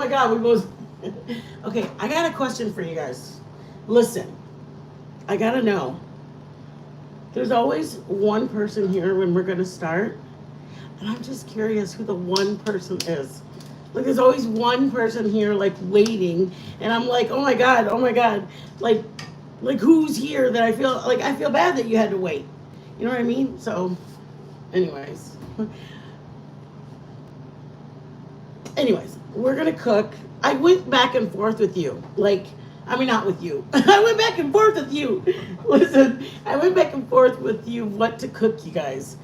my God, we both. Okay, I got a question for you guys. Listen, I gotta know. There's always one person here when we're gonna start, and I'm just curious who the one person is. Like, there's always one person here, like waiting, and I'm like, oh my God, like, who's here that I feel bad that you had to wait. You know what I mean? So, anyways, we're gonna cook. I went back and forth with you, like. I mean, not with you. I went back and forth with you. Listen, I went back and forth with you what to cook, you guys.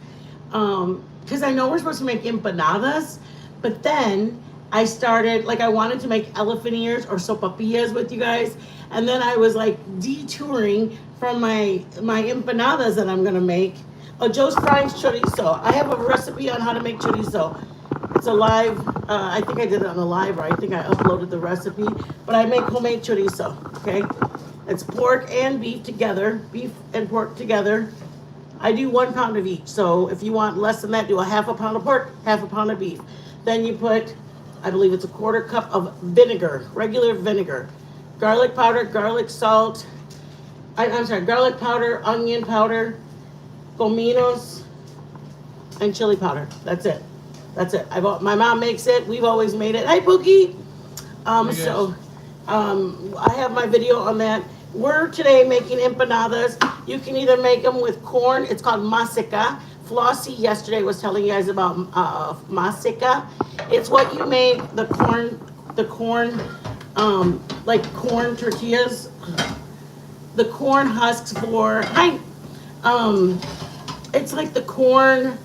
Because I know we're supposed to make empanadas, but then I started, like, I wanted to make elephant ears or sopapillas with you guys, and then I was like detouring from my empanadas that I'm gonna make. Oh, Joe's frying chorizo. I have a recipe on how to make chorizo. It's a live. I think I did it on the live, or I think I uploaded the recipe. But I make homemade chorizo. Okay, it's pork and beef together, beef and pork together. I do 1 pound of each. So if you want less than that, do a half a pound of pork, half a pound of beef. Then you put, I believe it's a 1/4 cup of vinegar, regular vinegar, garlic powder, garlic salt. I'm sorry, garlic powder, onion powder, cominos, and chili powder. That's it. That's it. My mom makes it. We've always made it. Hi, Pookie. So, I have my video on that. We're today making empanadas. You can either make them with corn. It's called masica. Flossie yesterday was telling you guys about masica. It's what you make the corn, like corn tortillas, the corn husks for. It's like the corn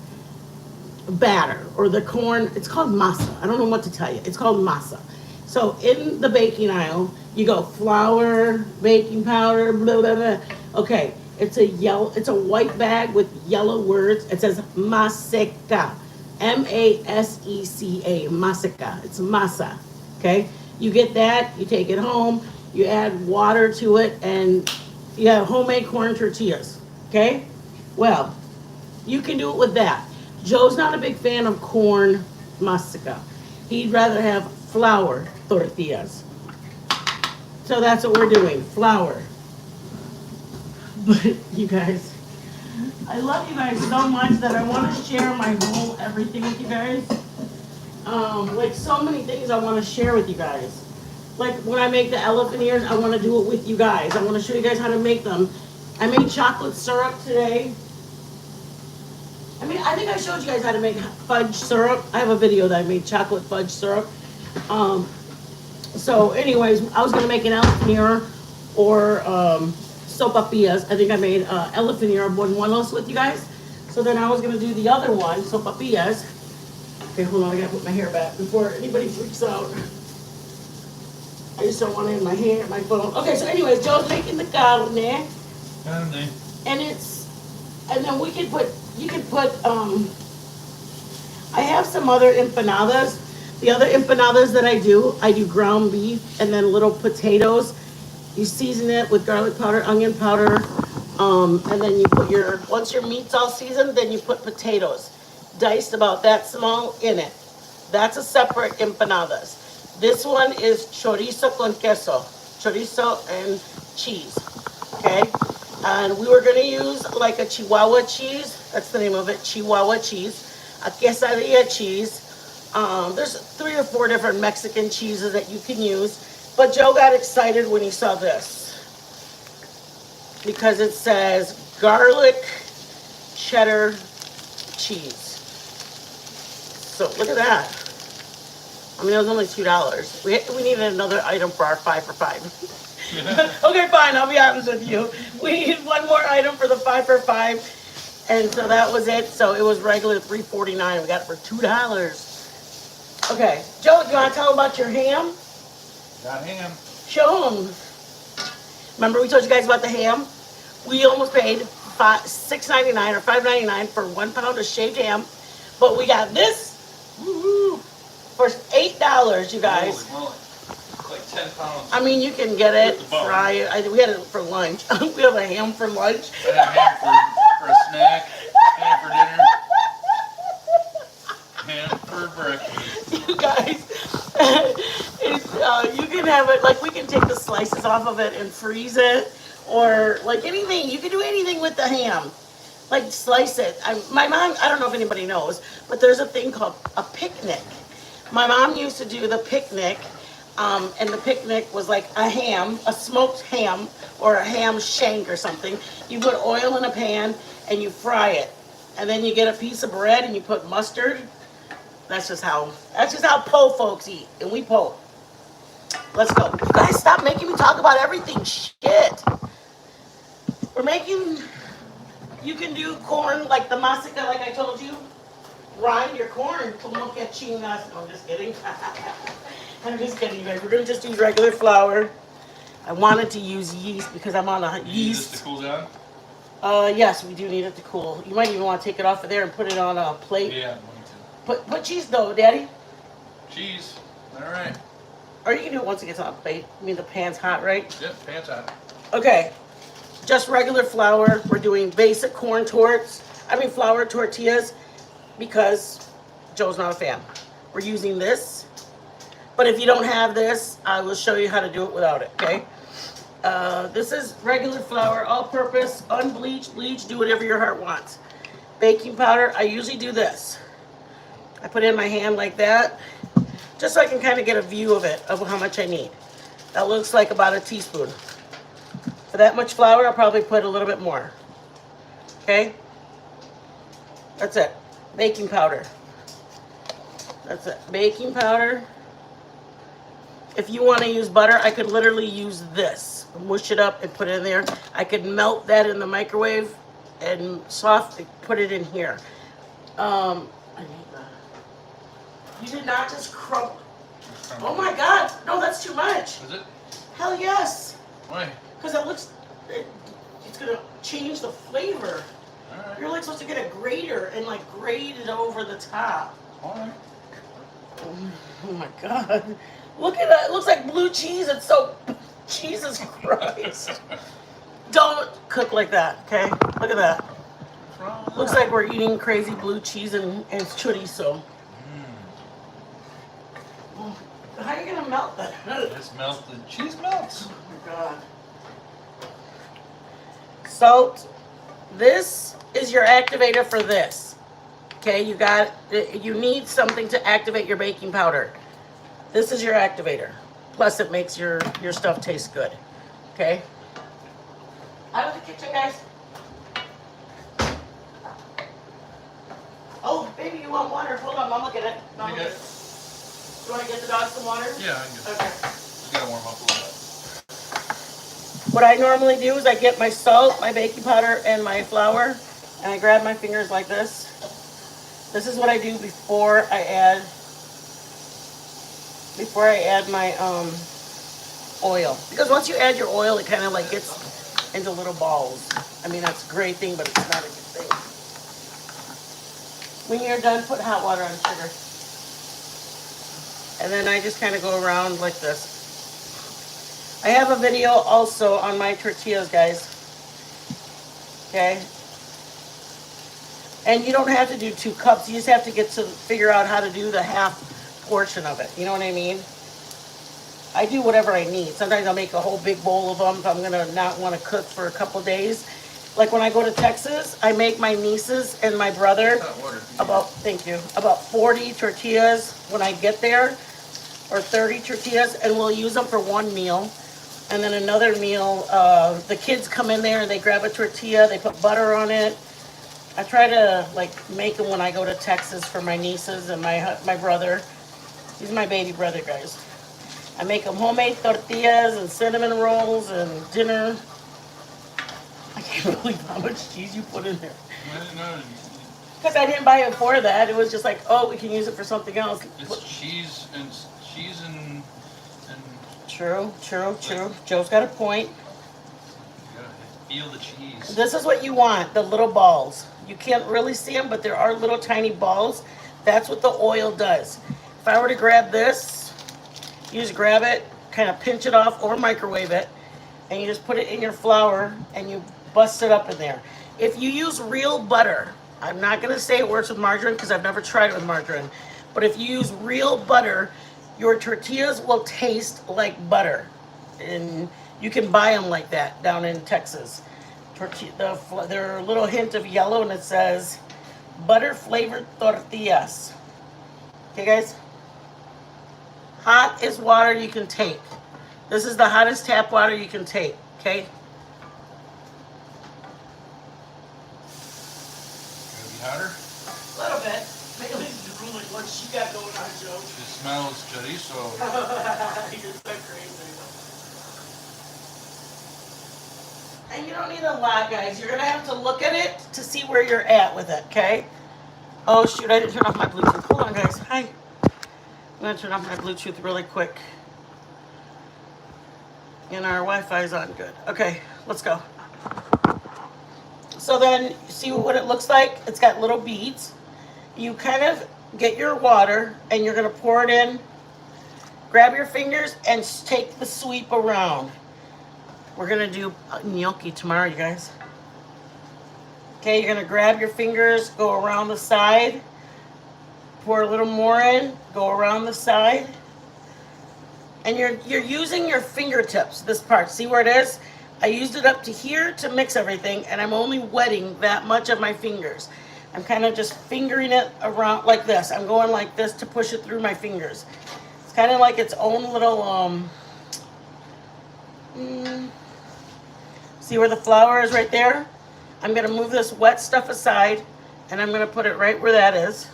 batter or the corn. It's called masa. I don't know what to tell you. It's called masa. So in the baking aisle, you go flour, baking powder, blah blah blah. Okay, it's a white bag with yellow words. It says maseka, Masecca, maseka. It's masa. Okay, you get that. You take it home. You add water to it, and you have homemade corn tortillas. Okay, well, you can do it with that. Joe's not a big fan of corn masica. He'd rather have flour tortillas. So that's what we're doing, flour. But you guys, I love you guys so much that I want to share my whole everything with you guys. Like so many things I want to share with you guys. Like when I make the elephant ears, I want to do it with you guys. I want to show you guys how to make them. I made chocolate syrup today. I mean, I think I showed you guys how to make fudge syrup. I have a video that I made chocolate fudge syrup. So anyways, I was going to make an elephant ear or sopapillas. I think I made elephant ear buñuelos with you guys. So then I was going to do the other one, sopapillas. Okay, hold on, I got to put my hair back before anybody freaks out. I just don't want it in my hair, my phone. Okay, so anyways, Joe's making the carne. And then you can put, I have some other empanadas. The other empanadas that I do ground beef and then little potatoes. You season it with garlic powder, onion powder, and then you put once your meat's all seasoned, then you put potatoes, diced about that small in it. That's a separate empanadas. This one is chorizo con queso, chorizo and cheese, okay? And we were gonna use like a Chihuahua cheese, that's the name of it, Chihuahua cheese, a quesadilla cheese. There's 3 or 4 different Mexican cheeses that you can use, but Joe got excited when he saw this because it says garlic cheddar cheese. So look at that. I mean, it was only $2. We needed another item for our 5 for 5. Okay, fine, I'll be honest with you. We needed one more item for the 5 for 5. And so that was it. So it was regular $3.49. We got it for $2. Okay, Joe, do you want to tell them about your ham? Got ham. Show them. Remember we told you guys about the ham? We almost paid $6.99 or $5.99 for 1 pound of shaved ham. But we got this for $8, you guys. Holy moly. Like 10 pounds. I mean, you can get it, fry it. We had it for lunch. We have a ham for lunch. I had ham for a snack, ham for dinner, ham for breakfast. You guys, You can have it, like we can take the slices off of it and freeze it. Or like anything, you can do anything with the ham. Like slice it. My mom, I don't know if anybody knows, but there's a thing called a picnic. My mom used to do the picnic, and the picnic was like a ham, a smoked ham, or a ham shank or something. You put oil in a pan and you fry it, and then you get a piece of bread and you put mustard. That's just how po folks eat, and we po. Let's go. You guys stop making me talk about everything. Shit. We're making. You can do corn like the massica, like I told you. Grind your corn. Como que chingas. No, I'm just kidding. I'm just kidding, you guys. We're gonna just use regular flour. I wanted to use yeast because I'm on a You need yeast. this to cool down? Yes, we do need it to cool. You might even want to take it off of there and put it on a plate. Yeah, me too. Put cheese though, Daddy. Cheese. All right. Or you can do it once it gets on a plate. I mean the pan's hot, right? Yep, pants out. Okay. Just regular flour. We're doing basic corn flour tortillas because Joe's not a fan. We're using this. But if you don't have this, I will show you how to do it without it, okay? This is regular flour, all-purpose, unbleached, bleached, do whatever your heart wants. Baking powder, I usually do this. I put it in my hand like that, just so I can kind of get a view of it, of how much I need. That looks like about a teaspoon. For that much flour, I'll probably put a little bit more. Okay? That's it. Baking powder. That's it. Baking powder. If you want to use butter, I could literally use this. Mush it up and put it in there. I could melt that in the microwave and put it in here. I need that. You did not just crumble. Oh my God. No, that's too much. Is it? Hell yes. Why? Because it's going to change the flavor. All right. You're like supposed to get a grater and like grate it over the top. All right. Oh my God. Look at that. It looks like blue cheese. It's so. Jesus Christ. Don't cook like that, okay? Look at that. What's wrong with Looks that? like we're eating crazy blue cheese and chorizo. How are you going to melt that? It's melted. Cheese melts. Oh my God. Salt. This is your activator for this. Okay, you need something to activate your baking powder. This is your activator. Plus it makes your stuff taste good. Okay? Out of the kitchen, guys. Oh, baby, you want water? Hold on, Mama, get it. Mama, get it. You want to get the dog some water? Yeah, I can get it. Okay. Just gotta warm up a little bit. What I normally do is I get my salt, my baking powder, and my flour, and I grab my fingers like this. This is what I do before I add my oil. Because once you add your oil, it kind of like gets into little balls. I mean, that's a great thing, but it's not a good thing. When you're done, put hot water on sugar. And then I just kind of go around like this. I have a video also on my tortillas, guys. Okay? And you don't have to do 2 cups. You just have to figure out how to do the half portion of it. You know what I mean? I do whatever I need. Sometimes I'll make a whole big bowl of them if I'm going to not want to cook for a couple days. Like when I go to Texas, I make my nieces and my brother about 40 tortillas when I get there, or 30 tortillas, and we'll use them for one meal. And then another meal, the kids come in there and they grab a tortilla, they put butter on it. I try to like make them when I go to Texas for my nieces and my brother. He's my baby brother, guys. I make them homemade tortillas and cinnamon rolls and dinner. I can't believe how much cheese you put in there. No, Because I didn't buy it for that. It was just like, oh, we can use it for something else. it's cheese and True. Joe's got a point. you gotta feel the cheese. This is what you want, the little balls. You can't really see them, but there are little tiny balls. That's what the oil does. If I were to grab this, you just grab it, kind of pinch it off or microwave it, and you just put it in your flour and you bust it up in there. If you use real butter, I'm not going to say it works with margarine because I've never tried it with margarine, but if you use real butter, your tortillas will taste like butter. And you can buy them like that down in Texas. They're a little hint of yellow and it says butter flavored tortillas. Okay, guys? Hot is water you can take. This is the hottest tap water you can take, okay? Gotta be hotter. A little bit. Maybe like what you got going on, Joe. It smells chorizo. You're so crazy. And you don't need a lot, guys. You're gonna have to look at it to see where you're at with it, okay? Oh shoot, I didn't turn off my Bluetooth. Hold on, guys. Hi. I'm gonna turn off my Bluetooth really quick. And our Wi-Fi's on good. Okay, let's go. So then, see what it looks like? It's got little beads. You kind of get your water and you're gonna pour it in. Grab your fingers and take the sweep around. We're gonna do gnocchi tomorrow, you guys. Okay, you're gonna grab your fingers, go around the side, pour a little more in, go around the side. And you're using your fingertips, this part. See where it is? I used it up to here to mix everything, and I'm only wetting that much of my fingers. I'm kind of just fingering it around like this. I'm going like this to push it through my fingers. It's kind of like its own little, see where the flour is right there? I'm gonna move this wet stuff aside, and I'm gonna put it right where that is.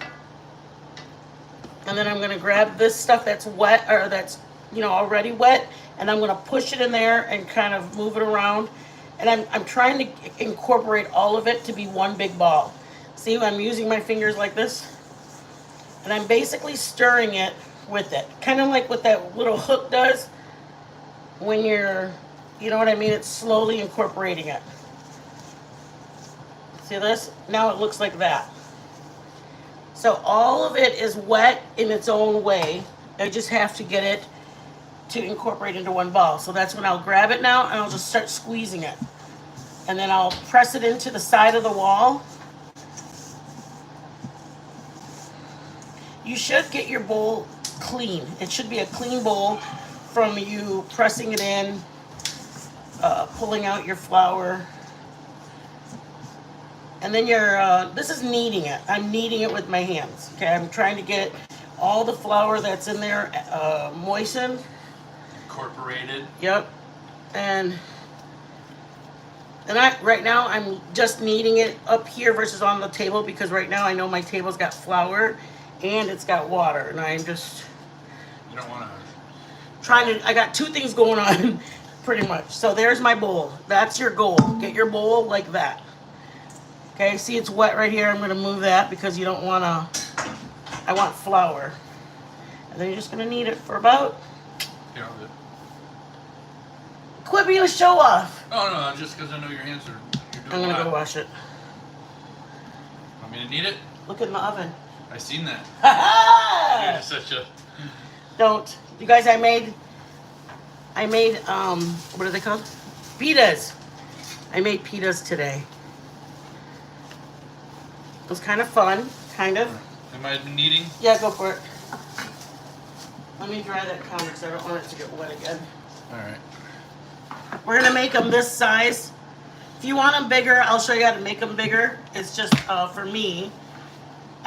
And then I'm gonna grab this stuff that's wet, or that's, you know, already wet, and I'm gonna push it in there and kind of move it around. And I'm trying to incorporate all of it to be one big ball. See, I'm using my fingers like this, and I'm basically stirring it with it. Kind of like what that little hook does when you're, you know what I mean? It's slowly incorporating it. See this? Now it looks like that. So all of it is wet in its own way. I just have to get it to incorporate into one ball. So that's when I'll grab it now and I'll just start squeezing it. And then I'll press it into the side of the wall. You should get your bowl clean. It should be a clean bowl from you pressing it in, pulling out your flour. And then this is kneading it. I'm kneading it with my hands. Okay, I'm trying to get all the flour that's in there moistened. Incorporated. Yep. And right now I'm just kneading it up here versus on the table because right now I know my table's got flour and it's got water, and I'm just You don't want I got two things going on pretty much. So there's my bowl. That's your goal. Get your bowl like that. Okay, see it's wet right here. I'm gonna move that because you don't wanna, I want flour. And then you're just gonna knead it for about, to. Yeah. quit being a show off. Oh no, just because I know your hands are. You're doing I'm gonna a lot. go wash it. Want me to knead it? Look in the oven. I seen that. Ha You're such a. Don't. You guys, I made, what are they called? Pitas. I made pitas today. It was kind of fun, kind of. Am I kneading? Yeah, go for it. Let me dry that counter because I don't want it to get wet again. All right. We're gonna make them this size. If you want them bigger, I'll show you how to make them bigger. It's just for me.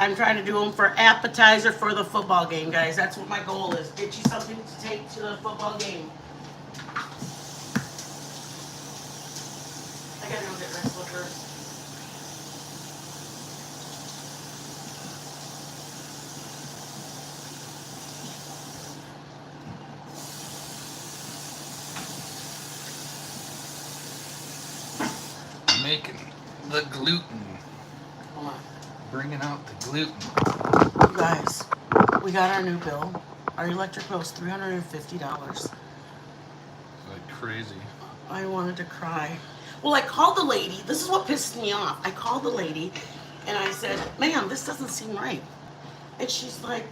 I'm trying to do them for appetizer for the football game, guys. That's what my goal is. Get you something to take to the football game. I gotta go get my slippers. Making the gluten. Hold on. Bringing out the gluten. You guys, we got our new bill. Our electric bill is $350. It's like crazy. I wanted to cry. Well, I called the lady. This is what pissed me off. I called the lady and I said, ma'am, this doesn't seem right. And she's like,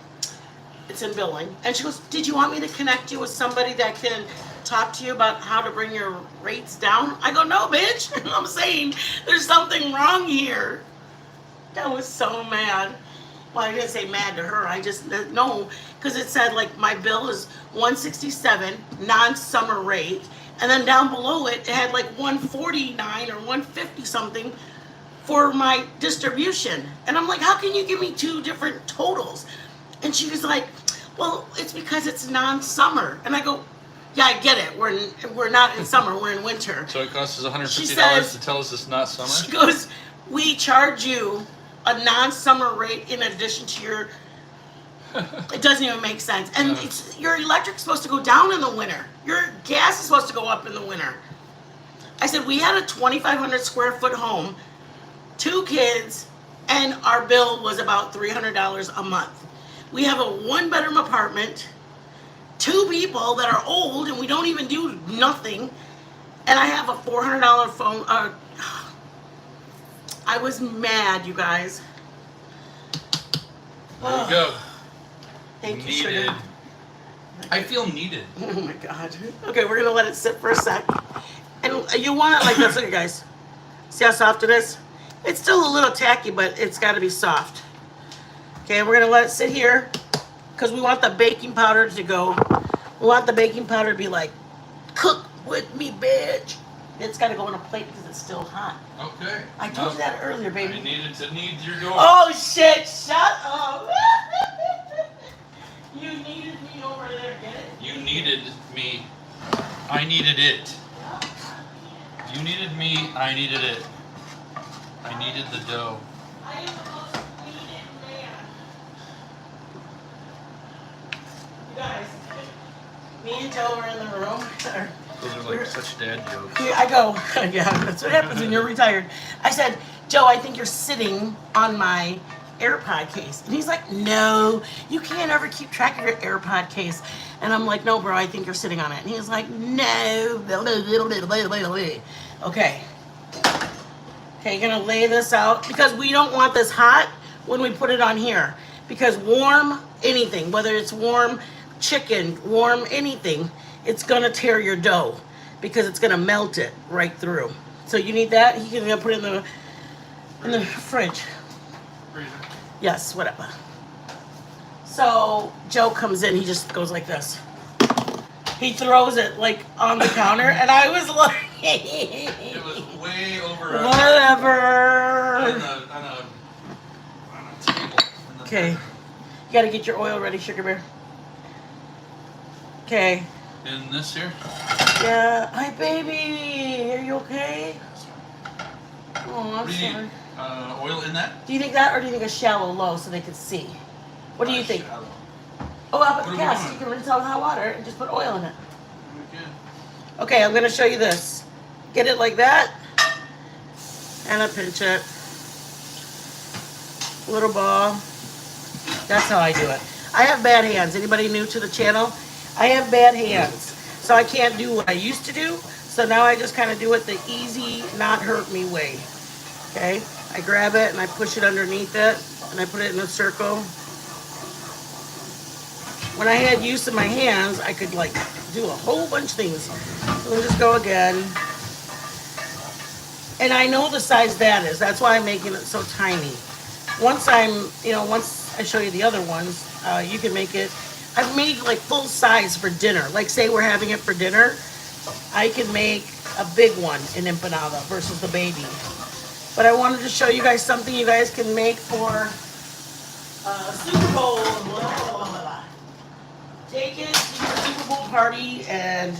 it's in billing. And she goes, did you want me to connect you with somebody that can talk to you about how to bring your rates down? I go, no, bitch. I'm saying there's something wrong here. I was so mad. Well, I didn't say mad to her. I just no, because it said like my bill is 167 non-summer rate, and then down below it had like 149 or 150 something for my distribution. And I'm like, how can you give me two different totals? And she was like, well, it's because it's non-summer. And I go, yeah, I get it. We're not in summer. We're in winter. So it costs us $150 She says- to tell us it's not summer? She goes, we charge you a non-summer rate in addition to your. It doesn't even make sense. And No. it's, your electric's supposed to go down in the winter. Your gas is supposed to go up in the winter. I said, we had a 2,500 square foot home, 2 kids, and our bill was about $300 a month. We have a 1-bedroom apartment, 2 people that are old, and we don't even do nothing. And I have a $400 phone. I was mad, you guys. There you go. Thank you, Needed. sugar. I feel needed. Oh my god. Okay, we're gonna let it sit for a sec. And you want it like this, look at guys. See how soft it is? It's still a little tacky, but it's gotta be soft. Okay, we're gonna let it sit here because we want the baking powder to go. We want the baking powder to be like, cook with me, bitch. It's gotta go on a plate because it's still hot. Okay. I told you that earlier, I baby. needed to need your door. Oh shit, shut up. You needed me over there, get it? You needed me. I needed it. You needed me. I needed it. I needed the dough. I am the most needed man. You guys, me and Joe were in the room. Those are like such dad jokes. Here I go. Yeah, that's what happens when you're retired. I said, Joe, I think you're sitting on my AirPod case. And he's like, no, you can't ever keep track of your AirPod case. And I'm like, no, bro, I think you're sitting on it. And he's like, no. Okay. Okay, you're gonna lay this out because we don't want this hot when we put it on here. Because warm anything, whether it's warm chicken, warm anything, it's gonna tear your dough because it's gonna melt it right through. So you need that. You can put it in the fridge. Freezer. Yes, whatever. So Joe comes in, he just goes like this. He throws it like on the counter, and I was like, It was way over. whatever. On a table. Okay, you gotta get your oil ready, Sugar Bear. Okay. In this here. Yeah. Hi, baby. Are you okay? Oh, I'm What do you sorry. need? Oil in that? Do you think that, or do you think a shallow low so they can see? What do you think? Shallow. Oh, up at What the are we gas. doing? You can rinse out hot water and just put oil in it. Okay. Okay, I'm gonna show you this. Get it like that, and I pinch it. Little ball. That's how I do it. I have bad hands. Anybody new to the channel? I have bad hands, so I can't do what I used to do. So now I just kind of do it the easy, not hurt me way. Okay, I grab it and I push it underneath it, and I put it in a circle. When I had use of my hands, I could like do a whole bunch of things. So let me just go again. And I know the size that is. That's why I'm making it so tiny. Once I show you the other ones, you can make it. I've made like full size for dinner. Like say we're having it for dinner, I can make a big one in empanada versus the baby. But I wanted to show you guys something you guys can make for Super Bowl. Blah, blah, blah, blah. Take it to your Super Bowl party and,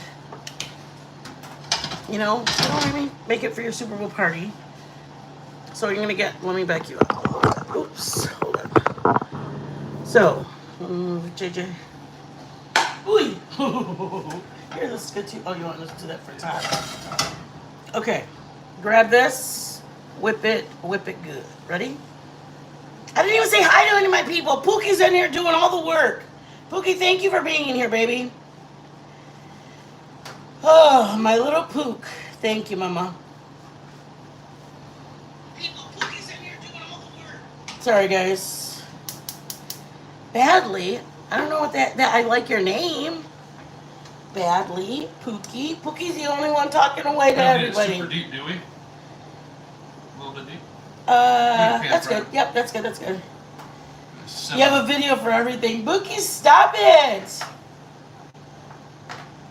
you know what I mean? Make it for your Super Bowl party. So you're gonna get, let me back you up. Oops, hold on. So, JJ. Ooh. Here, this is good too. Oh, you want to do that for time? Okay, grab this, whip it good. Ready? I didn't even say hi to any of my people. Pookie's in here doing all the work. Pookie, thank you for being in here, baby. Oh, my little Pook. Thank you, Mama. Pookie's in here doing all the work. Sorry, guys. Badly. I don't know what that I like your name. Badly. Pookie. Pookie's the only one talking away to everybody. Super deep, do we? A little bit deep. That's good. Yep, that's good. Just 7. You have a video for everything. Bookie, stop it!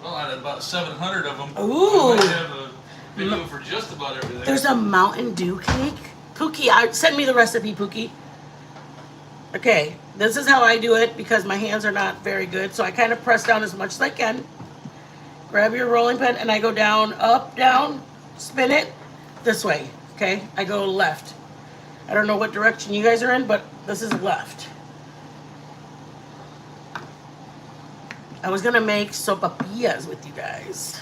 Well, I had about 700 of them. Ooh. I might have a video for just about everything. There's a Mountain Dew cake. Pookie, send me the recipe, Pookie. Okay, this is how I do it because my hands are not very good. So I kind of press down as much as I can. Grab your rolling pin and I go down, up, down, spin it this way. Okay, I go left. I don't know what direction you guys are in, but this is left. I was gonna make sopapillas with you guys.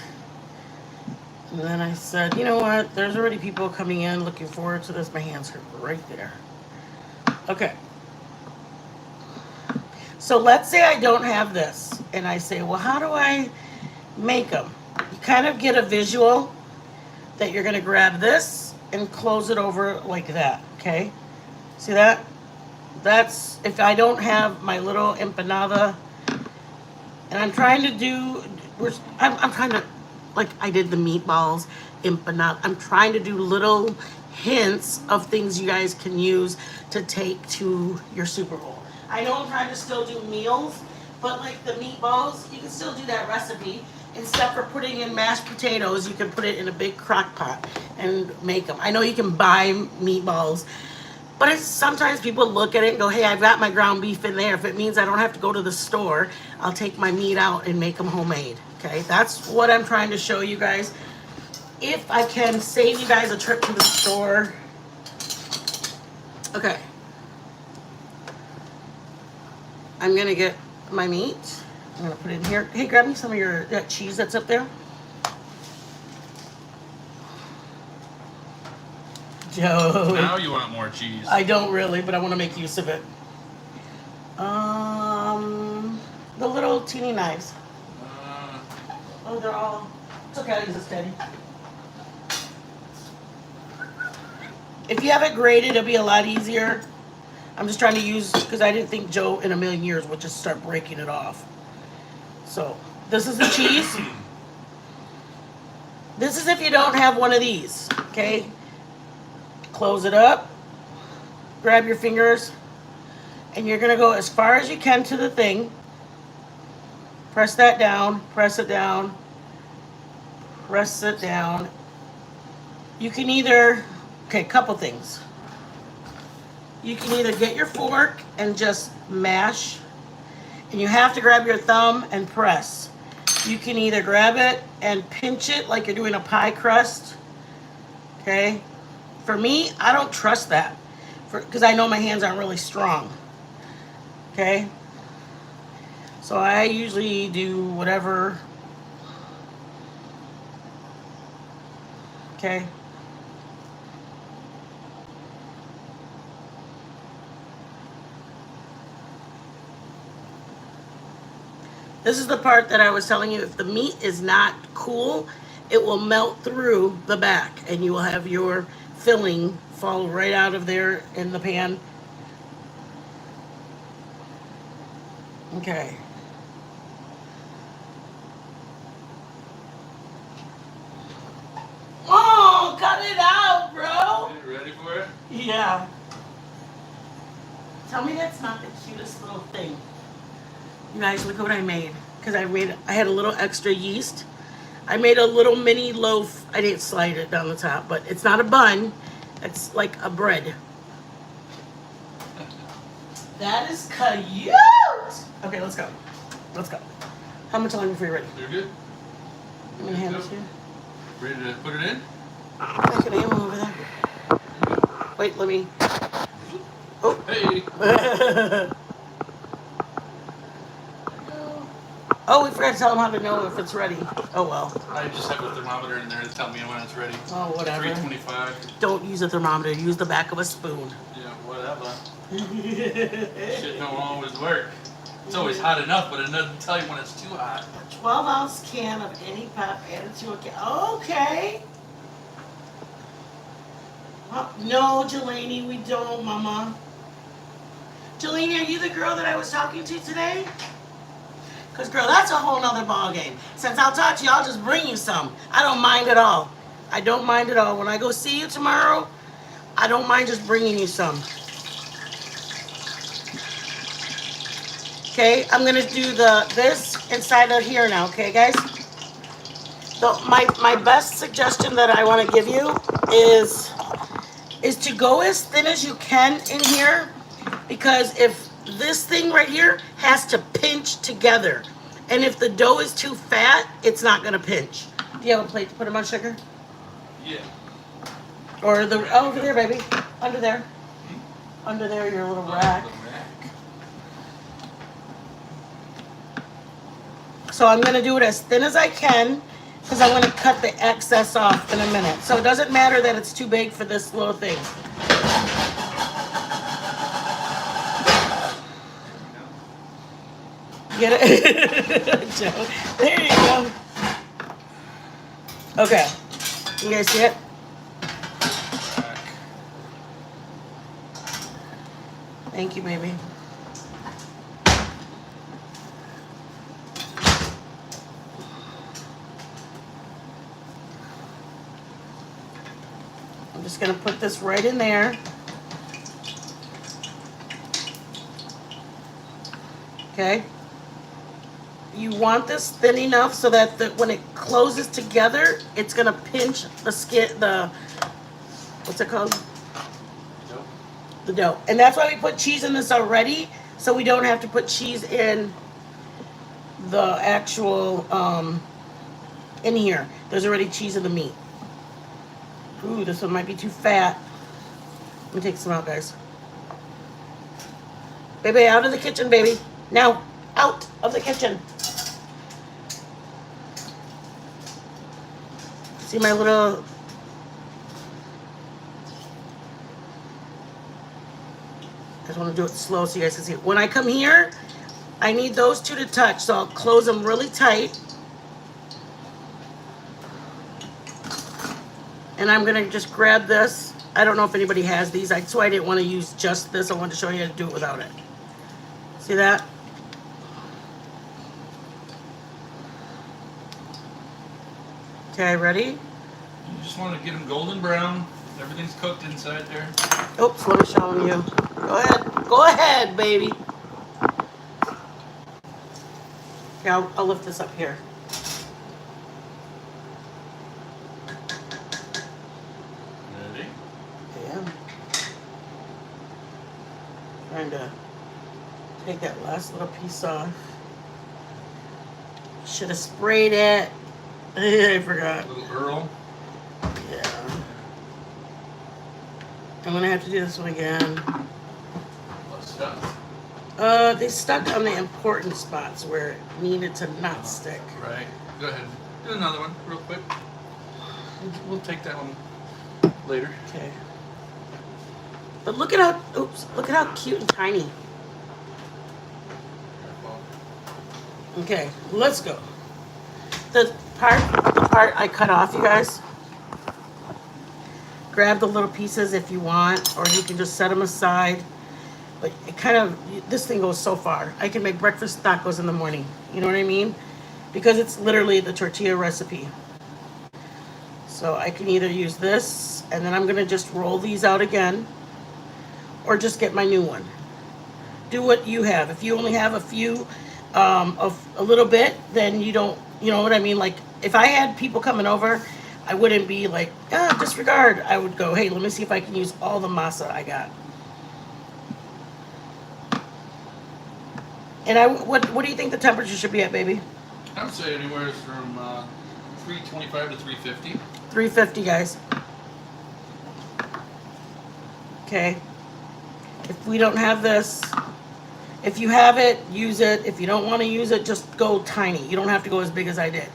And then I said, you know what? There's already people coming in looking forward to this. My hands hurt right there. Okay. So let's say I don't have this. And I say, well, how do I make them? You kind of get a visual that you're going to grab this and close it over like that. Okay? See that? That's if I don't have my little empanada. And I'm trying to do, I'm trying to, like I did the meatballs, empanada. I'm trying to do little hints of things you guys can use to take to your Super Bowl. I know I'm trying to still do meals, but like the meatballs, you can still do that recipe. Instead of putting in mashed potatoes, you can put it in a big crock pot and make them. I know you can buy meatballs, but it's, sometimes people look at it and go, hey, I've got my ground beef in there. If it means I don't have to go to the store, I'll take my meat out and make them homemade. Okay, that's what I'm trying to show you guys. If I can save you guys a trip to the store. Okay. I'm gonna get my meat. I'm gonna put it in here. Hey, grab me some of that cheese that's up there. Joe. Now you want more cheese. I don't really, but I want to make use of it. The little teeny knives. Oh, they're all. It's okay, I'll use this, Teddy. If you have it grated, it'll be a lot easier. I'm just trying to use, because I didn't think Joe in a million years would just start breaking it off. So, this is the cheese. This is if you don't have one of these, okay? Close it up. Grab your fingers. And you're going to go as far as you can to the thing. Press that down. Press it down. Press it down. You can either, okay, couple things. You can either get your fork and just mash, and you have to grab your thumb and press. You can either grab it and pinch it like you're doing a pie crust, okay? For me, I don't trust that because I know my hands aren't really strong, okay? So I usually do whatever, okay? This is the part that I was telling you, if the meat is not cool, it will melt through the back and you will have your filling fall right out of there in the pan. Okay. Oh, cut it out, bro. You ready for it? Yeah. Tell me that's not the cutest little thing. You guys, look what I made. Because I had a little extra yeast. I made a little mini loaf. I didn't slide it down the top, but it's not a bun. It's like a bread. That is cute. Okay, let's go. Let's go. How much longer before you're ready? You're good? I'm going to hand this to you. Ready to put it in? I can aim over there. Wait, let me. Oh. Hey! Oh, we forgot to tell them how to know if it's ready. Oh, well. I just have a thermometer in there to tell me when it's ready. Oh, whatever. 325. Don't use a thermometer. Use the back of a spoon. Yeah, whatever. Shit don't always work. It's always hot enough, but it doesn't tell you when it's too hot. A 12-ounce can of any pep added to a can. Okay. No, Jelani, we don't, Mama. Jelani, are you the girl that I was talking to today? Because, girl, that's a whole nother ball game. Since I'll talk to you, I'll just bring you some. I don't mind at all. I don't mind at all. When I go see you tomorrow, I don't mind just bringing you some. Okay, I'm gonna do this inside of here now. Okay, guys. So my best suggestion that I want to give you is to go as thin as you can in here, because if this thing right here has to pinch together, and if the dough is too fat, it's not gonna pinch. Do you have a plate to put them on, sugar? Yeah. Or the over there, baby, under there, under there, your little rack. So I'm gonna do it as thin as I can, because I'm gonna cut the excess off in a minute. So it doesn't matter that it's too big for this little thing. Get it? Joe. There you go. Okay. You guys see it? Thank you, baby. I'm just gonna put this right in there. Okay. You want this thin enough so that when it closes together, it's gonna pinch the skin, what's it called? The dough. And that's why we put cheese in this already, so we don't have to put cheese in the actual, in here. There's already cheese in the meat. Ooh, this one might be too fat. Let me take some out, guys. Baby, out of the kitchen, baby. Now, out of the kitchen. See my little... I just want to do it slow so you guys can see it. When I come here, I need those two to touch, so I'll close them really tight. And I'm going to just grab this. I don't know if anybody has these. That's why I didn't want to use just this. I wanted to show you how to do it without it. See that? Okay, ready? You just want to get them golden brown. Everything's cooked inside there. Oops, what am I showing you? Go ahead. Go ahead, baby. Okay, I'll lift this up here. Ready? Yeah. Trying to take that last little piece off. Should have sprayed it. I forgot. A little Earl. Yeah. I'm gonna have to do this one again. What's stuff? They stuck on the important spots where it needed to not stick. Right. Go ahead. Do another one real quick. We'll take that one later. Okay. But look at how, look at how cute and tiny. Okay, let's go. The part I cut off, you guys. Grab the little pieces if you want, or you can just set them aside. But it kind of, this thing goes so far. I can make breakfast tacos in the morning. You know what I mean? Because it's literally the tortilla recipe. So I can either use this, and then I'm gonna just roll these out again, or just get my new one. Do what you have. If you only have a few, of a little bit, then you don't, you know what I mean? Like, if I had people coming over, I wouldn't be like, disregard. I would go, hey, let me see if I can use all the masa I got. And what do you think the temperature should be at, baby? I would say anywhere from 325 to 350. 350, guys. Okay. If we don't have this, if you have it, use it. If you don't want to use it, just go tiny. You don't have to go as big as I did.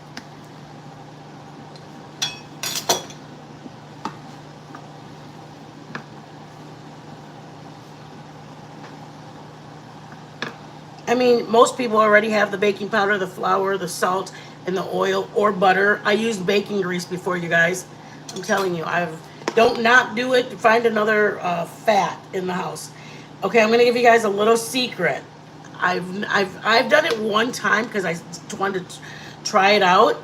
I mean, most people already have the baking powder, the flour, the salt, and the oil or butter. I used baking grease before, you guys. I'm telling you, don't not do it. Find another fat in the house. Okay, I'm gonna give you guys a little secret. I've done it one time because I wanted to try it out.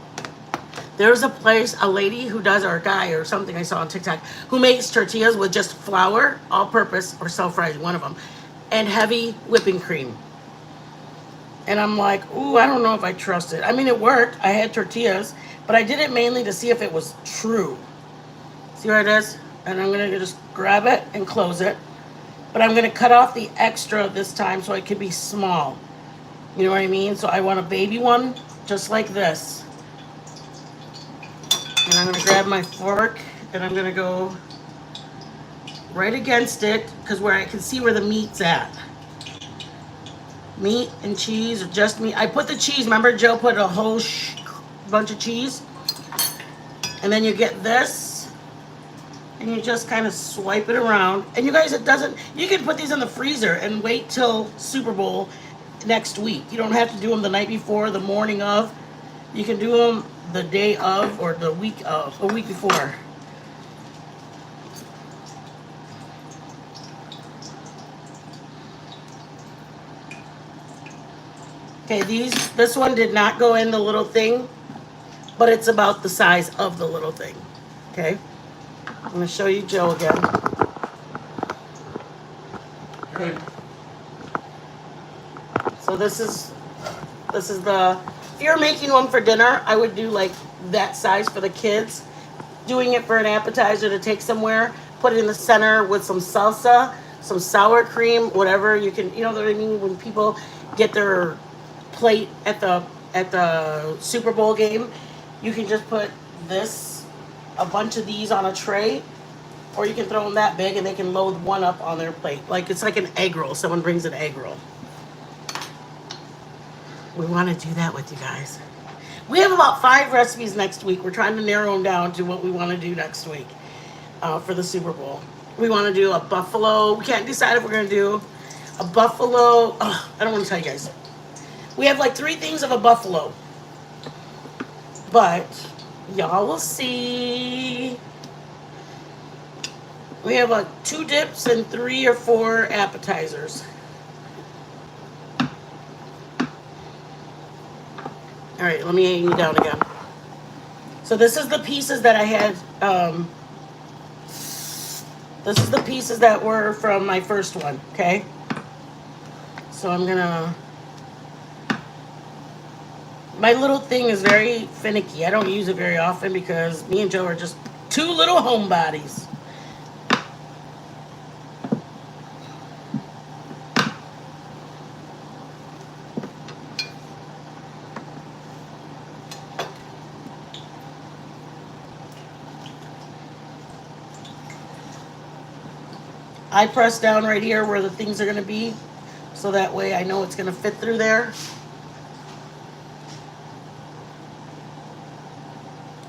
There's a place, a lady who does, or a guy or something I saw on TikTok, who makes tortillas with just flour, all-purpose, or self-fried, one of them, and heavy whipping cream. And I'm like, ooh, I don't know if I trust it. I mean, it worked. I had tortillas, but I did it mainly to see if it was true. See where it is? And I'm gonna just grab it and close it. But I'm gonna cut off the extra this time so it could be small. You know what I mean? So I want a baby one just like this. And I'm gonna grab my fork and I'm gonna go right against it because where I can see where the meat's at. Meat and cheese or just meat. I put the cheese. Remember Joe put a whole bunch of cheese? And then you get this and you just kind of swipe it around. And you guys, it doesn't, you can put these in the freezer and wait till Super Bowl next week. You don't have to do them the night before, the morning of. You can do them the day of or the week of, a week before. Okay, this one did not go in the little thing, but it's about the size of the little thing. Okay, I'm gonna show you Joe again. Okay. So this is the, if you're making one for dinner, I would do like that size for the kids. Doing it for an appetizer to take somewhere, put it in the center with some salsa, some sour cream, whatever you can, you know what I mean? When people get their plate at the Super Bowl game, you can just put a bunch of these on a tray, or you can throw them that big and they can load one up on their plate. Like it's like an egg roll. Someone brings an egg roll. We want to do that with you guys. We have about 5 recipes next week. We're trying to narrow them down to what we want to do next week for the Super Bowl. We want to do a buffalo. We can't decide if we're going to do a buffalo. I don't want to tell you guys. We have like 3 things of a buffalo. But y'all will see. We have like 2 dips and 3 or 4 appetizers. All right, let me aim you down again. So this is the pieces that I had. This is the pieces that were from my first one, okay? So I'm gonna, my little thing is very finicky. I don't use it very often because me and Joe are just 2 little homebodies. I press down right here where the things are going to be, so that way I know it's going to fit through there.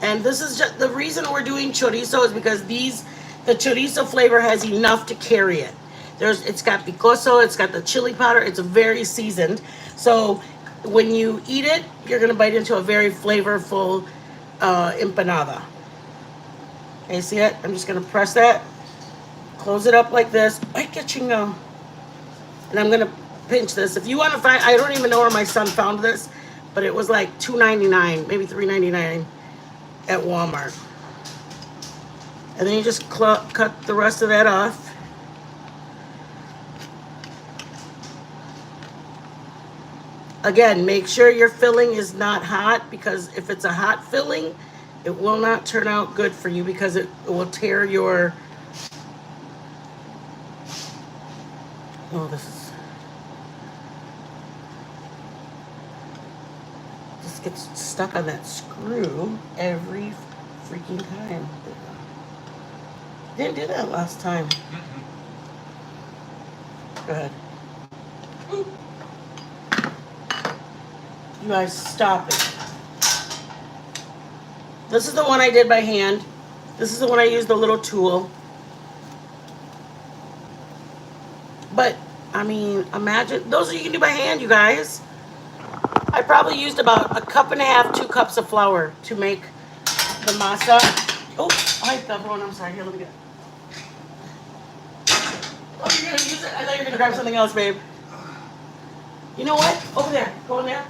And this is just the reason we're doing chorizo is because the chorizo flavor has enough to carry it. It's got picoso, it's got the chili powder, it's very seasoned. So when you eat it, you're going to bite into a very flavorful empanada. Okay, see it? I'm just going to press that. Close it up like this. Ay, qué chingo. And I'm gonna pinch this. If you want to find, I don't even know where my son found this, but it was like $2.99, maybe $3.99 at Walmart. And then you just cut the rest of that off. Again, make sure your filling is not hot, because if it's a hot filling, it will not turn out good for you because it will tear your. Oh, this just gets stuck on that screw every freaking time. Didn't do that last time. Go ahead. You guys stop it. This is the one I did by hand. This is the one I used the little tool. But, I mean, imagine, those you can do by hand, you guys. I probably used about 1.5 cups, 2 cups of flour to make the masa. Oh, I hit that one. I'm sorry. Here, let me get it. Oh, you're going to use it? I thought you were going to grab something else, babe. You know what? Over there. Go in there.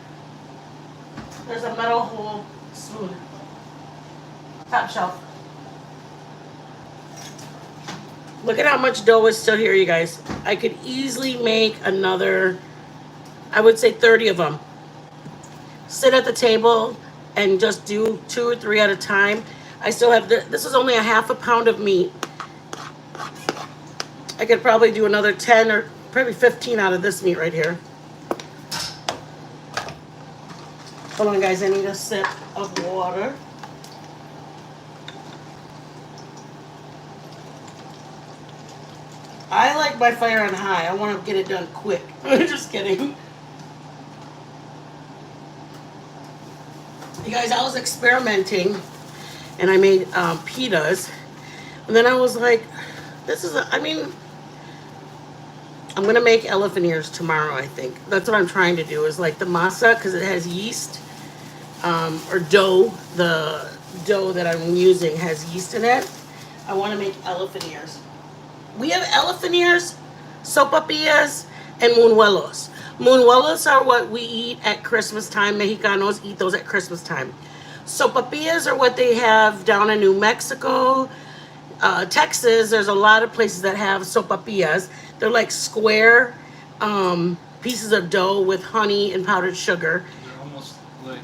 There's a metal whole spoon. Top shelf. Look at how much dough is still here, you guys. I could easily make another, I would say 30 of them. sit at the table and just do 2 or 3 at a time. I still have, this is only a half a pound of meat. I could probably do another 10 or probably 15 out of this meat right here. Hold on, guys, I need a sip of water. I like my fire on high. I want to get it done quick. Just kidding. You guys, I was experimenting and I made pitas. And then I was like, I'm going to make elephant ears tomorrow, I think. That's what I'm trying to do, is like the masa, because it has yeast, or dough. The dough that I'm using has yeast in it. I want to make elephant ears. We have elephant ears, sopapillas, and munuelos. Munuelos are what we eat at Christmas time. Mexicanos eat those at Christmas time. Sopapillas are what they have down in New Mexico, Texas. There's a lot of places that have sopapillas. They're like square pieces of dough with honey and powdered sugar. They're almost like.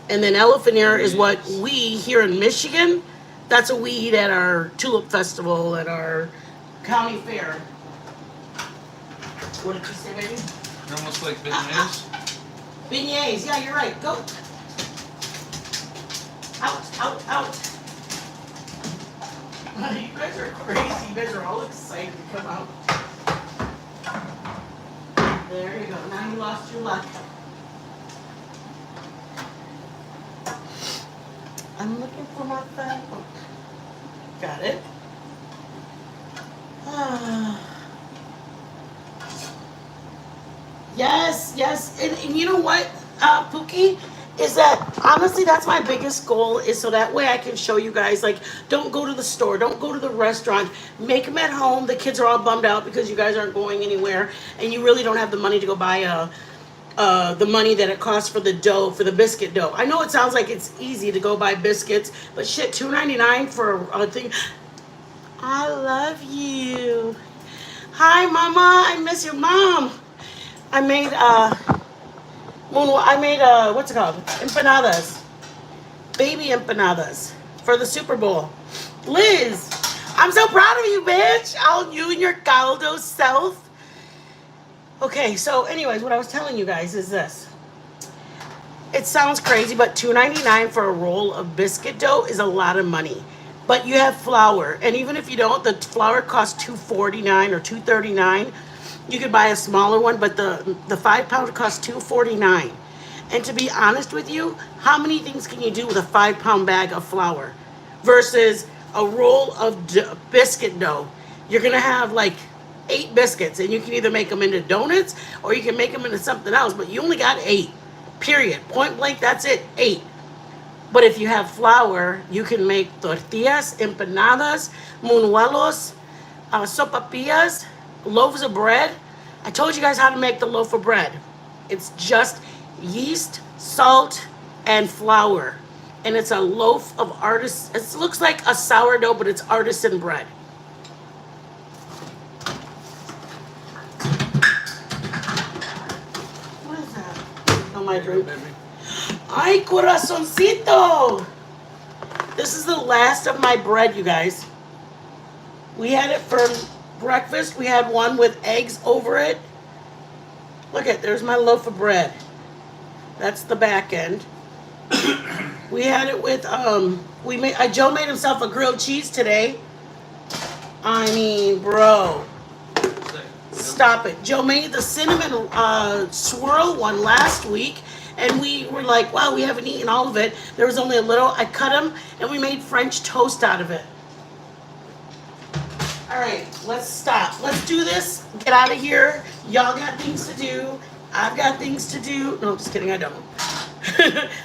And then elephant ear is what we here in Michigan. That's what we eat at our tulip festival at our county fair. What did you say, baby? They're almost like beignets. Beignets, yeah, you're right. Go. Out. You guys are crazy. You guys are all excited to come out. There you go. Now you lost your luck. I'm looking for my phone. Oh, got it. Yes. And you know what, Pookie? Is that honestly that's my biggest goal, is so that way I can show you guys, like, don't go to the store, don't go to the restaurant, make them at home. The kids are all bummed out because you guys aren't going anywhere and you really don't have the money to go buy the money that it costs for the dough, for the biscuit dough. I know it sounds like it's easy to go buy biscuits, but shit, $2.99 for a thing. I love you. Hi, Mama. I miss your mom. I made what's it called? Empanadas. Baby empanadas for the Super Bowl. Liz, I'm so proud of you, bitch. All you and your caldo self. Okay, so anyways, what I was telling you guys is this. It sounds crazy, but $2.99 for a roll of biscuit dough is a lot of money. But you have flour, and even if you don't, the flour costs $2.49 or $2.39. You could buy a smaller one, but the 5 pound costs $2.49. And to be honest with you, how many things can you do with a 5 pound bag of flour versus a roll of biscuit dough? You're gonna have like 8 biscuits, and you can either make them into donuts or you can make them into something else. But you only got 8. Period. Point blank. That's it. 8. But if you have flour, you can make tortillas, empanadas, munuelos, sopapillas, loaves of bread. I told you guys how to make the loaf of bread. It's just yeast, salt, and flour. And it's a loaf of it looks like a sourdough, but it's artisan bread. What is that? Oh, my drink. Ay, corazoncito! This is the last of my bread, you guys. We had it for breakfast. We had one with eggs over it. Look at, there's my loaf of bread. That's the back end. We had it with Joe made himself a grilled cheese today. I mean, bro. Stop it. Joe made the cinnamon swirl one last week, and we were like, wow, we haven't eaten all of it. There was only a little. I cut them, and we made French toast out of it. All right, let's stop. Let's do this. Get out of here. Y'all got things to do. I've got things to do. No, just kidding. I don't.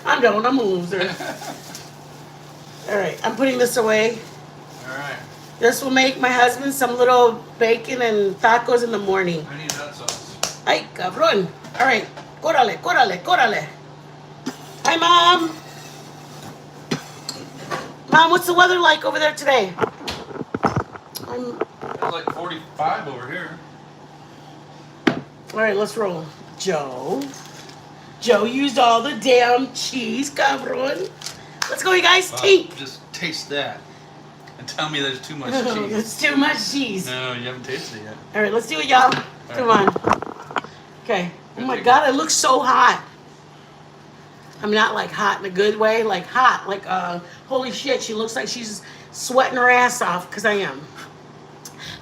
I'm a loser. All right, I'm putting this away. All right. This will make my husband some little bacon and tacos in the morning. I need hot sauce. Ay, cabrón. All right. Córale. Hi, Mom. Mom, what's the weather like over there today? It's like 45 over here. All right, let's roll. Joe. Joe used all the damn cheese, cabron. Let's go, you guys. Tink. Just taste that and tell me there's too much cheese. It's too much cheese. No, you haven't tasted it yet. All right, let's do it, y'all. Come on. Okay. Oh my God, it looks so hot. I'm not like hot in a good way, like hot, like holy shit, she looks like she's sweating her ass off, because I am.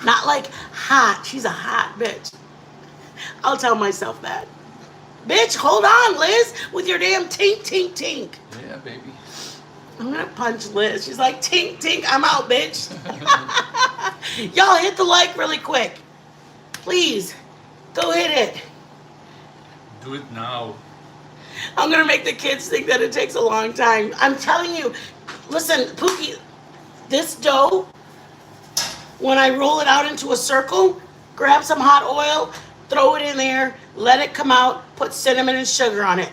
Not like hot, she's a hot bitch. I'll tell myself that. Bitch, hold on, Liz, with your damn tink, tink, tink. Yeah, baby. I'm gonna punch Liz. She's like, tink, tink, I'm out, bitch. Y'all hit the like really quick. Please, go hit it. Do it now. I'm gonna make the kids think that it takes a long time. I'm telling you, listen, Pookie, this dough, when I roll it out into a circle, grab some hot oil, throw it in there, let it come out, put cinnamon and sugar on it.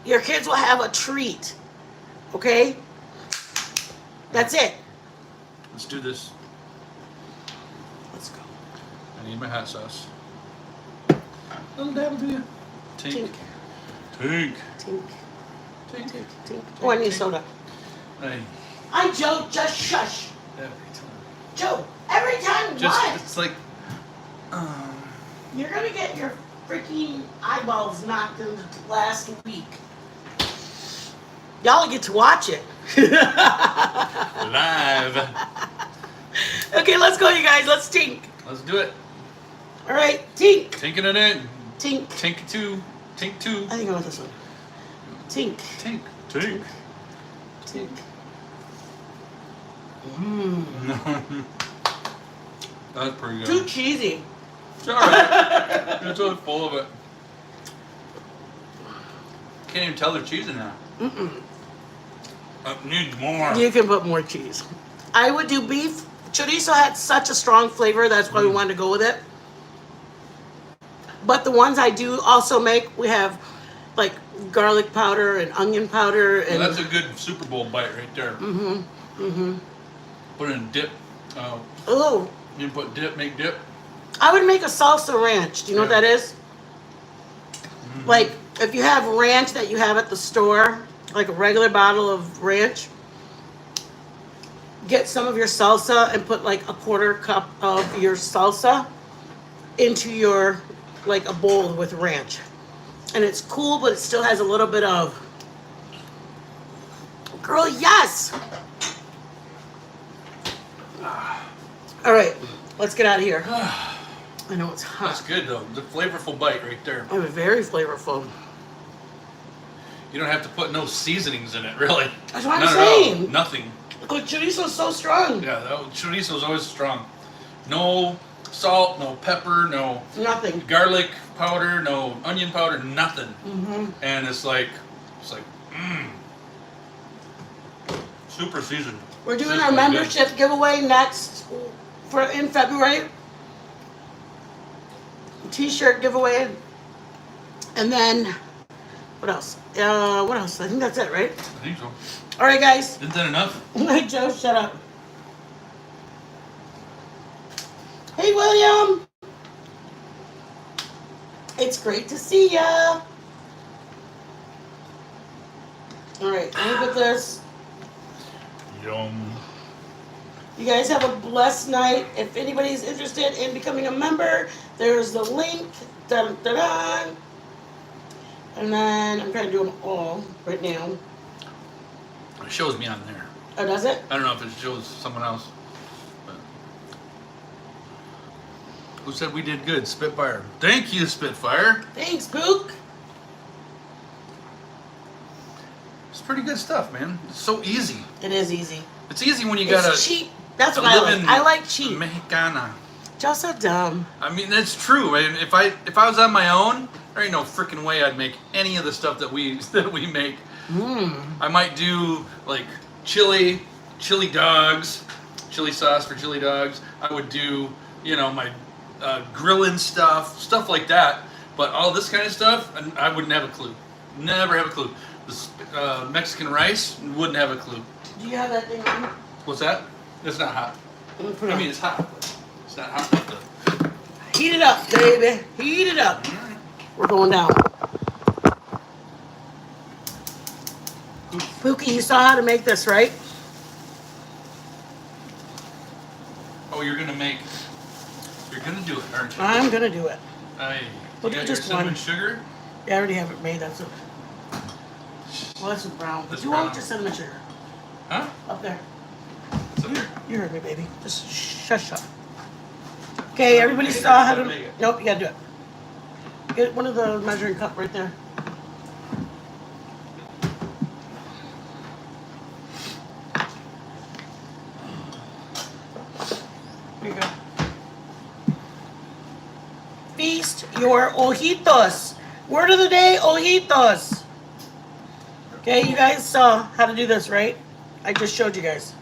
Your kids will have a treat. Okay? That's it. Let's do this. Let's go. I need my hot sauce. Little dab of it. Tink. Tink. Tink. Tink. Tink. Tink. Oh, I need soda. Hey. Hi, Joe. Just shush. Every time. Joe, every time Just, what? it's like, You're gonna get your freaking eyeballs knocked in last week. Y'all get to watch it. live. Okay, let's go, you guys. Let's tink. Let's do it. All right, tink. Tinking it in. Tink. Tink two. Tink two. I think I want this one. Tink. Tink. Tink. Tink. Mmm. That's pretty good. Too cheesy. It's alright. It's really full of it. Can't even tell there's cheese in there. Mm-mm. Needs more. You can put more cheese. I would do beef. Chorizo had such a strong flavor. That's why we wanted to go with it. But the ones I do also make, we have like garlic powder and onion powder. And Well, that's a good Super Bowl bite right there. Mm-hmm. Mm-hmm. Put in dip. Oh. You put dip, make dip. I would make a salsa ranch. Do you know what that is? Mm-hmm. Like, if you have ranch that you have at the store, like a regular bottle of ranch, get some of your salsa and put like a quarter cup of your salsa into your, like a bowl with ranch. And it's cool, but it still has a little bit of, girl, yes! All right, let's get out of here. I know it's hot. That's good though. The flavorful bite right there. Oh, very flavorful. You don't have to put no seasonings in it, really. That's what I'm None saying. at all. Nothing. Because chorizo's so strong. Yeah, chorizo's always strong. No salt, no pepper, no Nothing. garlic powder, no onion powder, nothing. Mm-hmm. And it's like, super seasoned. We're doing This our is membership giveaway next in February. T-shirt giveaway. And then, what else? What else? I think that's it, right? I think so. All right, guys. Isn't that enough? Joe, shut up. Hey, William. It's great to see ya. All right, let me put this. Yum. You guys have a blessed night. If anybody's interested in becoming a member, there's the link. Dun, dun, dun. And then I'm trying to do them all right now. It shows me on there. Oh, does it? I don't know if it shows someone else. But who said we did good? Spitfire. Thank you, Spitfire. Thanks, Pook. It's pretty good stuff, man. It's so easy. It is easy. It's easy when you gotta It's cheap. That's what I like. I like cheap. Mexicana. Just so dumb. I mean, that's true. I mean, if I was on my own, there ain't no freaking way I'd make any of the stuff that we make. I might do like chili dogs, chili sauce for chili dogs. I would do, my grilling stuff like that. But all this kind of stuff, I wouldn't have a clue. Never have a clue. This Mexican rice, wouldn't have a clue. Do you have that thing on? What's that? It's not hot. I mean, it's hot. But it's not hot enough to... Heat it up, baby. Heat it up. We're going down. Pookie, you saw how to make this, right? Oh, you're gonna do it, aren't you? I'm gonna do it. Aye. We'll You do got your just cinnamon one. sugar? Yeah, I already have it made. That's it. Well, that's brown. That's You brown. want just cinnamon sugar Huh? up there? It's up there. You heard me, baby. Just shush up. Okay, everybody saw how to. Make it. Nope, you gotta do it. Get one of the measuring cup right there. Here you go. Feast your ojitos. Word of the day, ojitos. Okay, you guys saw how to do this, right? I just showed you guys.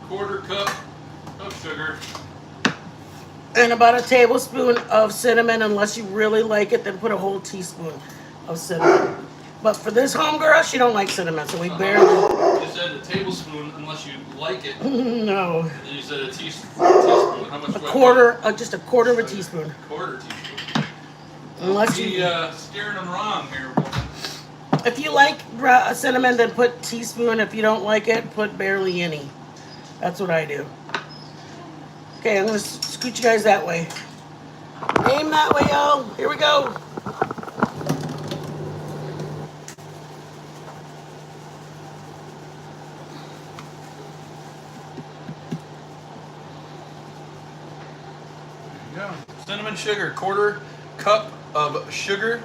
Quarter cup of sugar. And about a tablespoon of cinnamon. Unless you really like it, then put a whole teaspoon of cinnamon. But for this homegirl, she don't like cinnamon, so we barely. You said a tablespoon unless you like it. No. And then you said a teaspoon. How much? A quarter, just a quarter of a teaspoon. Quarter teaspoon. Unless Be you, steering them wrong here, woman. if you like cinnamon, then put teaspoon. If you don't like it, put barely any. That's what I do. Okay, I'm gonna scoot you guys that way. Aim that way, y'all. Here we go. There you go. Cinnamon sugar, quarter cup of sugar,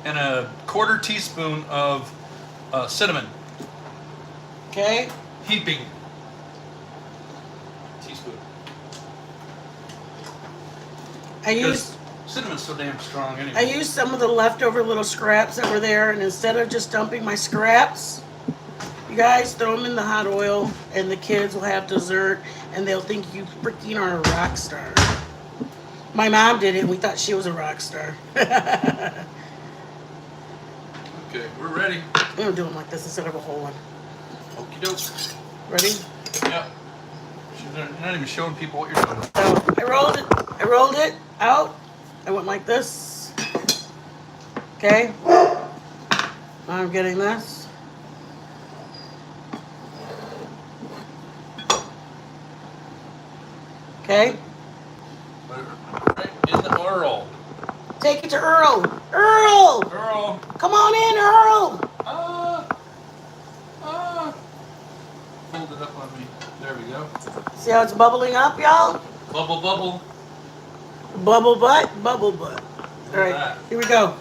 and a quarter teaspoon of cinnamon. Okay. Heaping. Teaspoon. I Because used cinnamon's so damn strong anyway. I used some of the leftover little scraps that were there, and instead of just dumping my scraps, you guys throw them in the hot oil, and the kids will have dessert, and they'll think you freaking are a rock star. My mom did it, and we thought she was a rock star. I'm Okay, we're ready. gonna do them like this instead of a whole one. Okie doke. Ready? Yep. You're not even showing people what you're doing. So I rolled it out. I went like this. Okay. Now I'm getting this. Okay. Right in the oil. Take it to Earl. Earl! Girl. Come on in, Earl! Hold it up on me. There we go. See how it's bubbling up, y'all? Bubble, bubble. Bubble butt, bubble butt. All right, that. here we go.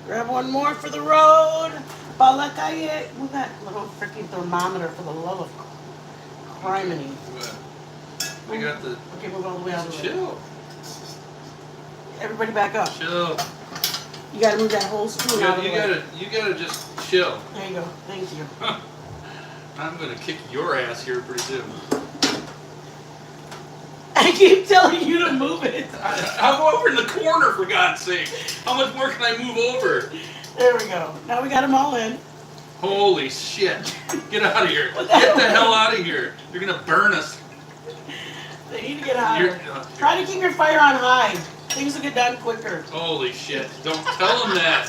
Grab one more for the road. Pa la calle. Move that little freaking thermometer for the love of criminy. We got the. Okay, move all the way out of the way. Chill. Everybody back up. Chill. You gotta move that whole spoon out of the way. You gotta just chill. There you go. Thank you. I'm gonna kick your ass here pretty soon. I keep telling you to move it. I'll go over in the corner for God's sake. How much more can I move over? There we go. Now we got them all in. Holy shit. Get out of here. Get the hell out of here. You're gonna burn us. They need to get hotter. Try to keep your fire on high. Things will get done quicker. Holy shit. Don't tell them that.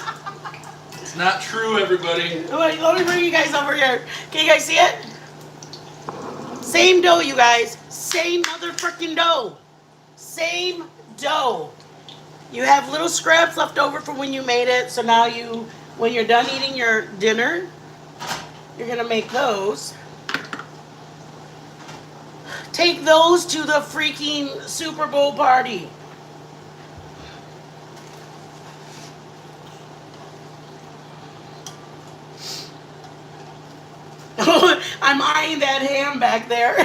It's not true, everybody. Wait, let me bring you guys over here. Can you guys see it? Same dough, you guys. Same motherfucking dough. Same dough. You have little scraps left over from when you made it. So now when you're done eating your dinner, you're going to make those. Take those to the freaking Super Bowl party. I'm eyeing that ham back there.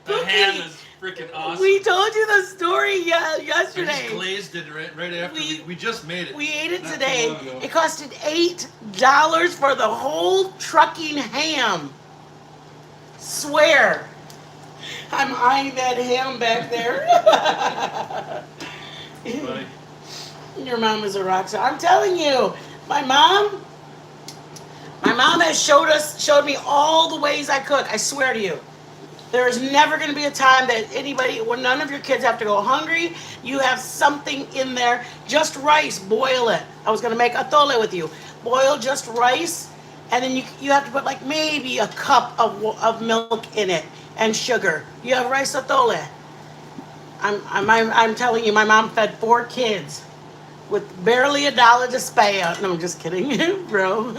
The ham is freaking awesome. We told you the story I yesterday. just glazed it right after we just made it. We ate it Not too today. long ago. It costed $8 for the whole trucking ham. Swear. I'm eyeing that ham back there. Funny. Your mom is a rock star. I'm telling you, my mom has showed me all the ways I cook. I swear to you. There is never going to be a time that anybody, when none of your kids have to go hungry, you have something in there. Just rice, boil it. I was going to make atole with you. Boil just rice, and then you have to put like maybe a cup of milk in it and sugar. You have rice atole. I'm telling you, my mom fed 4 kids with barely $1 to spare. No, I'm just kidding, bro.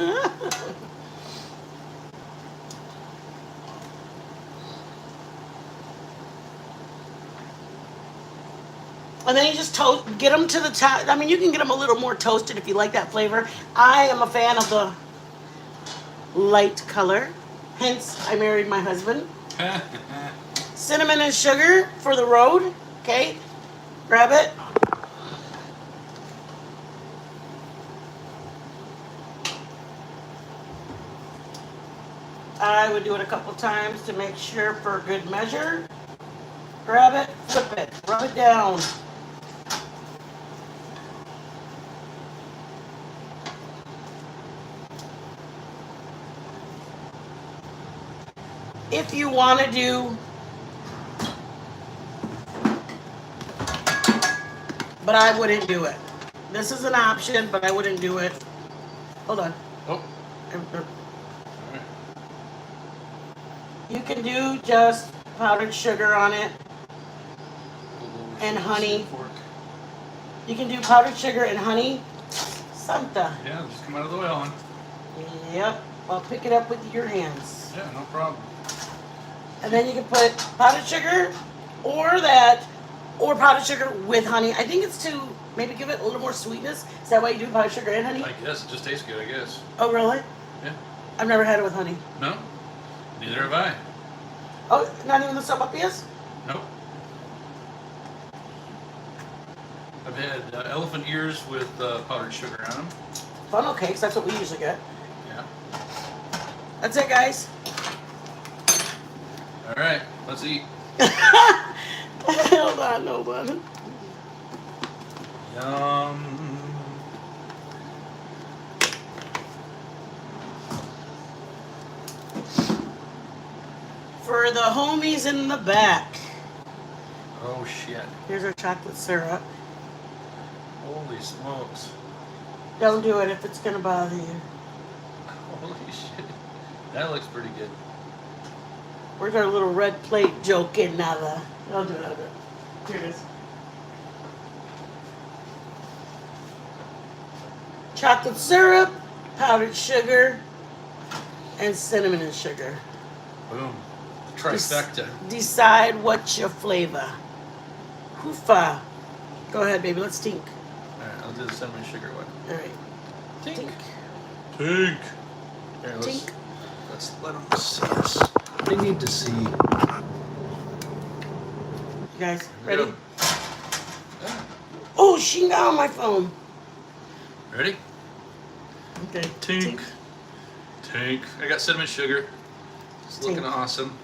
And then you just get them to the top. I mean, you can get them a little more toasted if you like that flavor. I am a fan of the light color. Hence, I married my husband. Cinnamon and sugar for the road. Okay, grab it. I would do it a couple times to make sure for good measure. Grab it, flip it, rub it down. If you want to do, but I wouldn't do it. This is an option, but I wouldn't do it. Hold on. Oh. You can do just powdered sugar on it and honey. You can do powdered sugar and honey. Santa. Yeah, just come out of the oil, hon. Yep. I'll pick it up with your hands. Yeah, no problem. And then you can put powdered sugar or powdered sugar with honey. I think it's to maybe give it a little more sweetness. Is that why you do powdered sugar and honey? I guess it just tastes good, I guess. Oh, really? Yeah. I've never had it with honey. No? Neither have I. Oh, not even the sopapias? Nope. I've had elephant ears with powdered sugar on them. Funnel cakes, that's what we usually get. Yeah. That's it, guys. All right, let's eat. Hold on. Yum. For the homies in the back, Oh shit. here's our chocolate syrup. Holy smokes. Don't do it if it's gonna bother you. Holy shit. That looks pretty good. Where's our little red plate joke in now? I'll do it. Here it is. Chocolate syrup, powdered sugar, and cinnamon and sugar. Boom. Trifecta. Decide what's your flavor. Hoofa. Go ahead, baby. Let's tink. Alright, I'll do the cinnamon sugar one. All right. Tink. Tink. Tink. Here, Tink. let's let them see us. They need to see. You guys, ready? Yeah. Oh, she got on my phone. Ready? Okay. Tink. Tink. I got cinnamon sugar. It's looking Tink. awesome.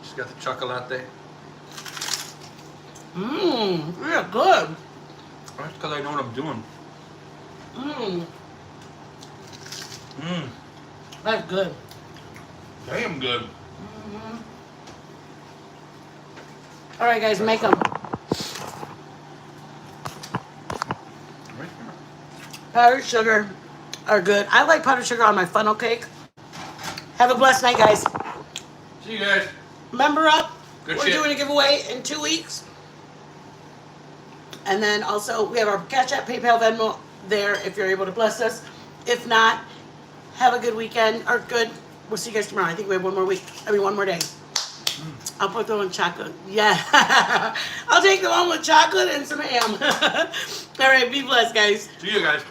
She's got the chocolate. Mmm, yeah, good. That's because I know what I'm doing. Mmm, Mmm. that's good. Damn good. Mm-hmm. All right, guys, make them. Right here. Powdered sugar are good. I like powdered sugar on my funnel cake. Have a blessed night, guys. See you guys. Member up. Good We're shit. doing a giveaway in 2 weeks. And then also, we have our Cash App, PayPal, Venmo there if you're able to bless us. If not, have a good weekend, or good. We'll see you guys tomorrow. I think we have one more day. I'll put the one with chocolate. Yeah. I'll take the one with chocolate and some ham. All right, be blessed, guys. See you guys.